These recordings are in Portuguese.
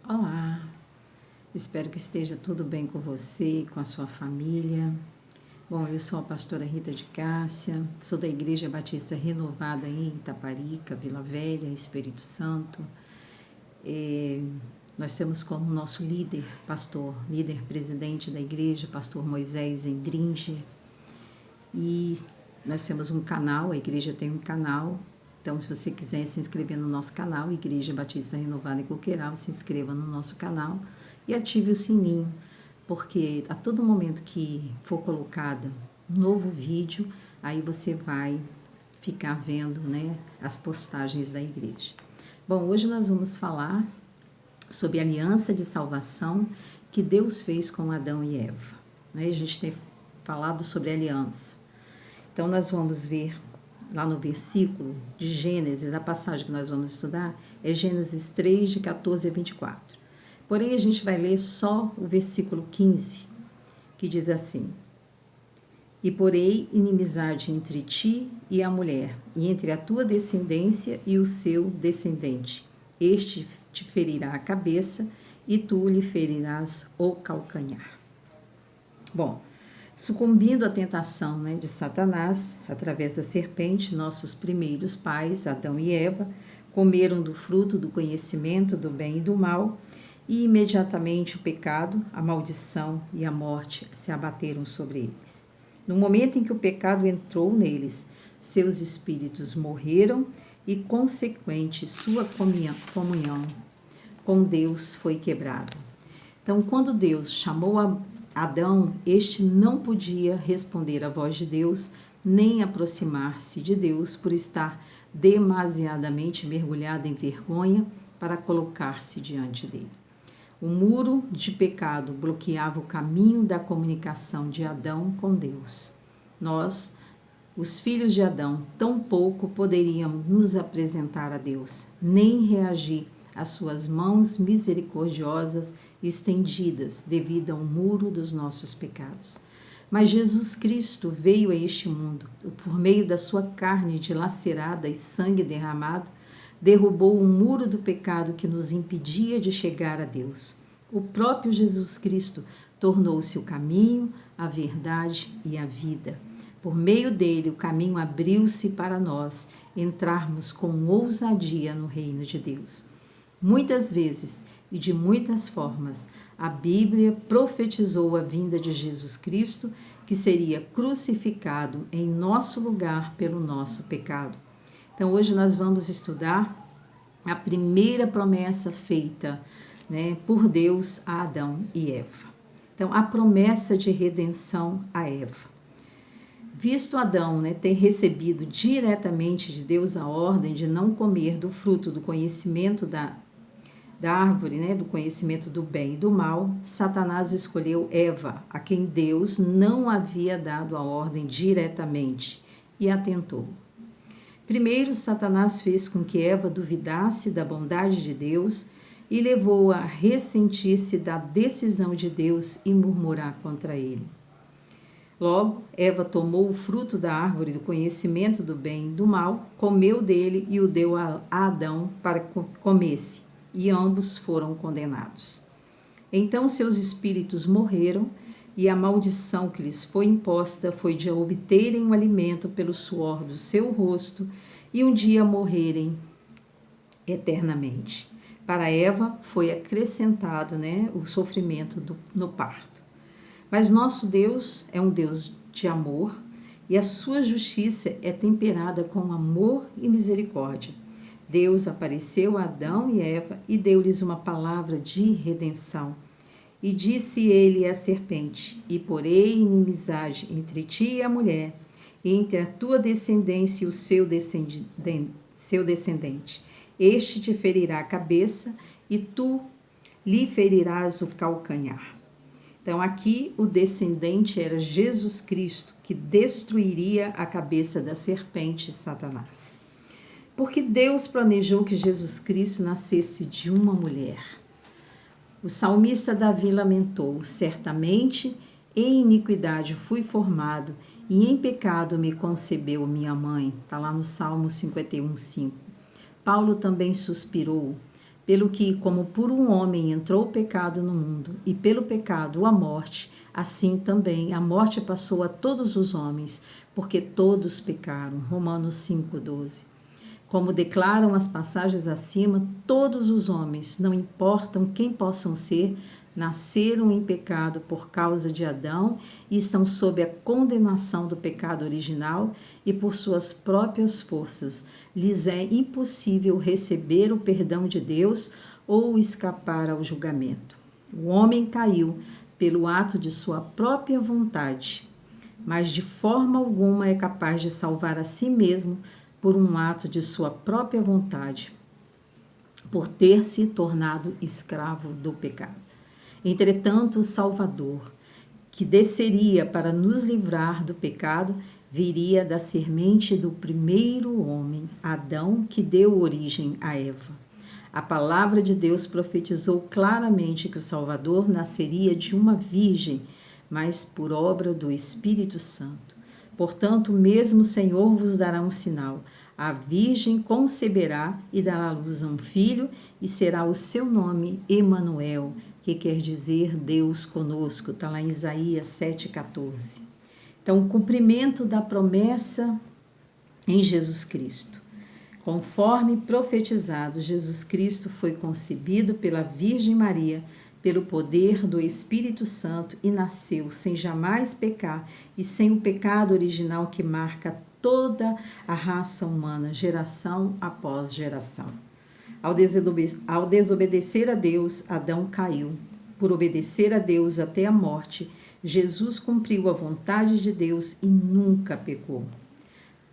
Olá, espero que esteja tudo bem com você e com a sua família. Bom, eu sou a pastora Rita de Cássia, sou da Igreja Batista Renovada em Itaparica, Vila Velha, Espírito Santo. Nós temos como nosso líder, líder presidente da igreja, pastor Moisés Endringe. E nós temos um canal, a igreja tem um canal. Então, se você quiser se inscrever no nosso canal, Igreja Batista Renovada em Coqueiral, se inscreva no nosso canal e ative o sininho, porque a todo momento que for colocado um novo vídeo, aí você vai ficar vendo, né, as postagens da igreja. Bom, hoje nós vamos falar sobre a aliança de salvação que Deus fez com Adão e Eva. A gente tem falado sobre aliança. Então, nós vamos ver lá no versículo de Gênesis, a passagem que nós vamos estudar é Gênesis 3, de 14 a 24. Porém, a gente vai ler só o versículo 15, que diz assim: E porei inimizade entre ti e a mulher, e entre a tua descendência e o seu descendente. Este te ferirá a cabeça, e tu lhe ferirás o calcanhar. Bom, sucumbindo à tentação, de Satanás, através da serpente, nossos primeiros pais, Adão e Eva, comeram do fruto do conhecimento do bem e do mal, e imediatamente o pecado, a maldição e a morte se abateram sobre eles. No momento em que o pecado entrou neles, seus espíritos morreram e, consequente, sua comunhão com Deus foi quebrada. Então, quando Deus chamou Adão, este não podia responder à voz de Deus, nem aproximar-se de Deus por estar demasiadamente mergulhado em vergonha para colocar-se diante dele. O muro de pecado bloqueava o caminho da comunicação de Adão com Deus. Nós, os filhos de Adão, tampouco poderíamos nos apresentar a Deus, nem reagir às suas mãos misericordiosas estendidas devido ao muro dos nossos pecados. Mas Jesus Cristo veio a este mundo, por meio da sua carne dilacerada e sangue derramado, derrubou o muro do pecado que nos impedia de chegar a Deus. O próprio Jesus Cristo tornou-se o caminho, a verdade e a vida. Por meio dele, o caminho abriu-se para nós entrarmos com ousadia no reino de Deus. Muitas vezes e de muitas formas, a Bíblia profetizou a vinda de Jesus Cristo, que seria crucificado em nosso lugar pelo nosso pecado. Então, hoje nós vamos estudar a primeira promessa feita, por Deus a Adão e Eva. Então, a promessa de redenção a Eva. Visto Adão ter recebido diretamente de Deus a ordem de não comer do fruto do conhecimento da árvore, do conhecimento do bem e do mal, Satanás escolheu Eva, a quem Deus não havia dado a ordem diretamente, e a tentou. Primeiro, Satanás fez com que Eva duvidasse da bondade de Deus e levou-a a ressentir-se da decisão de Deus e murmurar contra ele. Logo, Eva tomou o fruto da árvore do conhecimento do bem e do mal, comeu dele e o deu a Adão para comesse, e ambos foram condenados. Então seus espíritos morreram, e a maldição que lhes foi imposta foi de obterem o alimento pelo suor do seu rosto e um dia morrerem eternamente. Para Eva foi acrescentado o sofrimento no parto. Mas nosso Deus é um Deus de amor e a sua justiça é temperada com amor e misericórdia. Deus apareceu a Adão e Eva e deu-lhes uma palavra de redenção. E disse ele à serpente: E porei inimizade entre ti e a mulher, e entre a tua descendência e o seu descendente. Este te ferirá a cabeça, e tu lhe ferirás o calcanhar. Então, aqui o descendente era Jesus Cristo, que destruiria a cabeça da serpente Satanás. Porque Deus planejou que Jesus Cristo nascesse de uma mulher. O salmista Davi lamentou: certamente em iniquidade fui formado e em pecado me concebeu minha mãe. Está lá no Salmo 51:5. Paulo também suspirou: Pelo que, como por um homem entrou o pecado no mundo, e pelo pecado a morte, assim também a morte passou a todos os homens, porque todos pecaram. Romanos 5,12. Como declaram as passagens acima, todos os homens, não importam quem possam ser, nasceram em pecado por causa de Adão e estão sob a condenação do pecado original e por suas próprias forças. Lhes é impossível receber o perdão de Deus ou escapar ao julgamento. O homem caiu pelo ato de sua própria vontade, mas de forma alguma é capaz de salvar a si mesmo por um ato de sua própria vontade, por ter se tornado escravo do pecado. Entretanto, o Salvador, que desceria para nos livrar do pecado, viria da semente do primeiro homem, Adão, que deu origem a Eva. A palavra de Deus profetizou claramente que o Salvador nasceria de uma virgem, mas por obra do Espírito Santo. Portanto, mesmo o Senhor vos dará um sinal. A virgem conceberá e dará à luz a um filho, e será o seu nome Emanuel, que quer dizer Deus conosco. Está lá em Isaías 7,14. Então, o cumprimento da promessa em Jesus Cristo. Conforme profetizado, Jesus Cristo foi concebido pela Virgem Maria, pelo poder do Espírito Santo, e nasceu sem jamais pecar e sem o pecado original que marca toda a raça humana, geração após geração. Ao desobedecer a Deus, Adão caiu. Por obedecer a Deus até a morte, Jesus cumpriu a vontade de Deus e nunca pecou.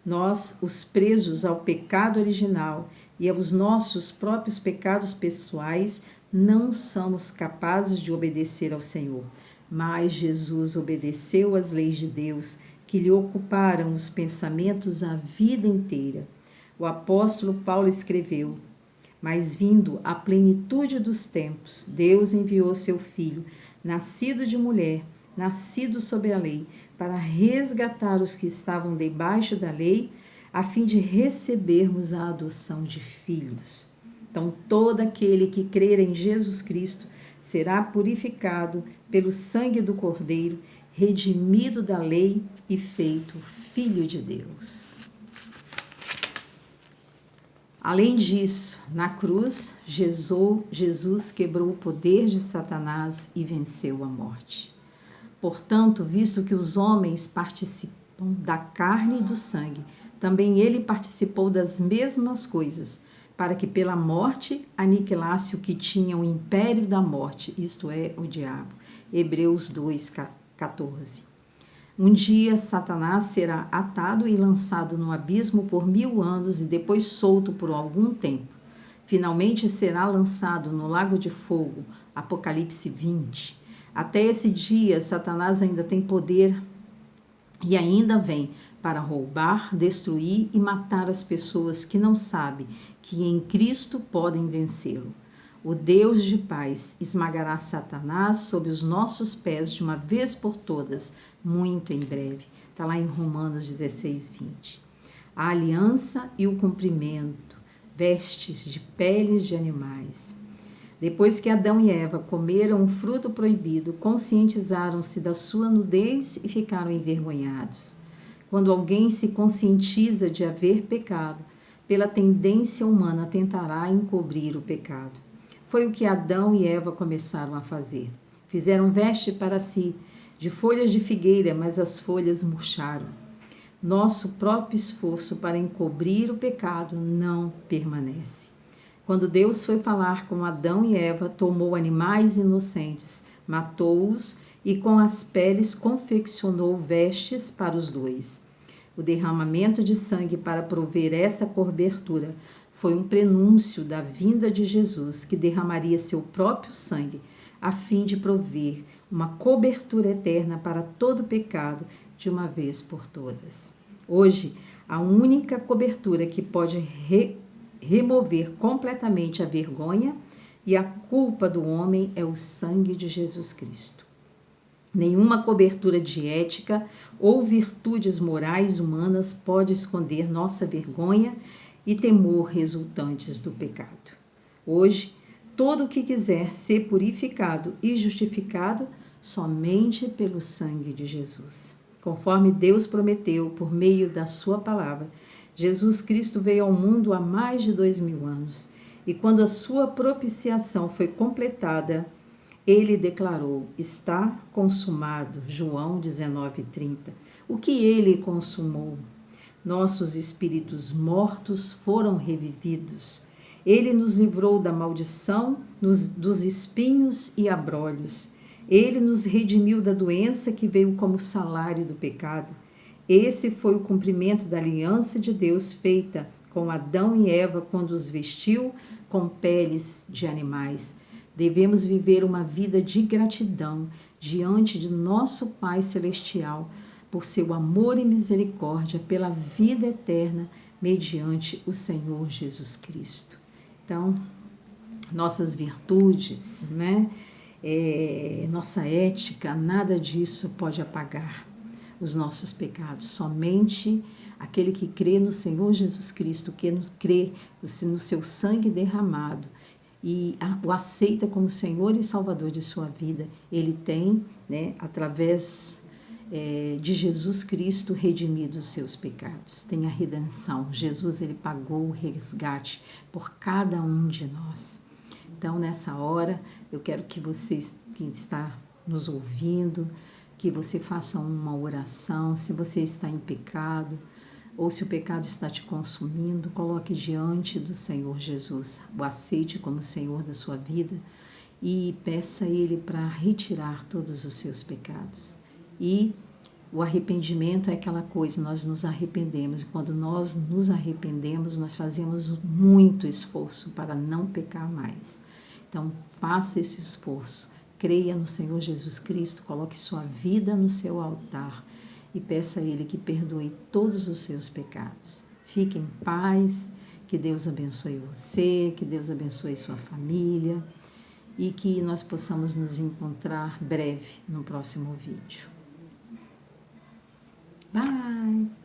Nós, os presos ao pecado original e aos nossos próprios pecados pessoais, não somos capazes de obedecer ao Senhor. Mas Jesus obedeceu às leis de Deus, que lhe ocuparam os pensamentos a vida inteira. O apóstolo Paulo escreveu: mas vindo a plenitude dos tempos, Deus enviou seu Filho, nascido de mulher, nascido sob a lei, para resgatar os que estavam debaixo da lei, a fim de recebermos a adoção de filhos. Então, todo aquele que crer em Jesus Cristo será purificado pelo sangue do Cordeiro, redimido da lei e feito filho de Deus. Além disso, na cruz, Jesus quebrou o poder de Satanás e venceu a morte. Portanto, visto que os homens participam da carne e do sangue, também ele participou das mesmas coisas, para que pela morte aniquilasse o que tinha o império da morte, isto é, o diabo. Hebreus 2,14. Um dia Satanás será atado e lançado no abismo por 1000 anos e depois solto por algum tempo. Finalmente será lançado no lago de fogo, Apocalipse 20. Até esse dia, Satanás ainda tem poder e ainda vem para roubar, destruir e matar as pessoas que não sabem que em Cristo podem vencê-lo. O Deus de paz esmagará Satanás sob os nossos pés de uma vez por todas, muito em breve. Está lá em Romanos 16:20. A aliança e o cumprimento, vestes de peles de animais. Depois que Adão e Eva comeram o fruto proibido, conscientizaram-se da sua nudez e ficaram envergonhados. Quando alguém se conscientiza de haver pecado, pela tendência humana tentará encobrir o pecado. Foi o que Adão e Eva começaram a fazer. Fizeram veste para si, de folhas de figueira, mas as folhas murcharam. Nosso próprio esforço para encobrir o pecado não permanece. Quando Deus foi falar com Adão e Eva, tomou animais inocentes, matou-os e com as peles confeccionou vestes para os dois. O derramamento de sangue para prover essa cobertura foi um prenúncio da vinda de Jesus, que derramaria seu próprio sangue, a fim de prover uma cobertura eterna para todo pecado, de uma vez por todas. Hoje, a única cobertura que pode remover completamente a vergonha e a culpa do homem é o sangue de Jesus Cristo. Nenhuma cobertura de ética ou virtudes morais humanas pode esconder nossa vergonha e temor resultantes do pecado. Hoje, todo o que quiser ser purificado e justificado somente pelo sangue de Jesus. Conforme Deus prometeu por meio da sua palavra, Jesus Cristo veio ao mundo há mais de 2000 anos. E quando a sua propiciação foi completada, ele declarou: está consumado. João 19:30. O que ele consumou? Nossos espíritos mortos foram revividos. Ele nos livrou da maldição, dos espinhos e abrolhos. Ele nos redimiu da doença que veio como salário do pecado. Esse foi o cumprimento da aliança de Deus feita com Adão e Eva quando os vestiu com peles de animais. Devemos viver uma vida de gratidão diante de nosso Pai Celestial por seu amor e misericórdia, pela vida eterna mediante o Senhor Jesus Cristo. Então, nossas virtudes, né? Nossa ética, nada disso pode apagar os nossos pecados. Somente aquele que crê no Senhor Jesus Cristo, que crê no seu sangue derramado e o aceita como Senhor e Salvador de sua vida, ele tem, né, através de Jesus Cristo, redimido os seus pecados. Tem a redenção. Jesus, ele pagou o resgate por cada um de nós. Então, nessa hora, eu quero que você que está nos ouvindo, que você faça uma oração. Se você está em pecado, ou se o pecado está te consumindo, coloque diante do Senhor Jesus, o aceite como Senhor da sua vida e peça a Ele para retirar todos os seus pecados. E o arrependimento é aquela coisa, nós nos arrependemos, e quando nós nos arrependemos, nós fazemos muito esforço para não pecar mais. Então, faça esse esforço, creia no Senhor Jesus Cristo, coloque sua vida no seu altar e peça a Ele que perdoe todos os seus pecados. Fique em paz, que Deus abençoe você, que Deus abençoe sua família e que nós possamos nos encontrar breve no próximo vídeo. Bye!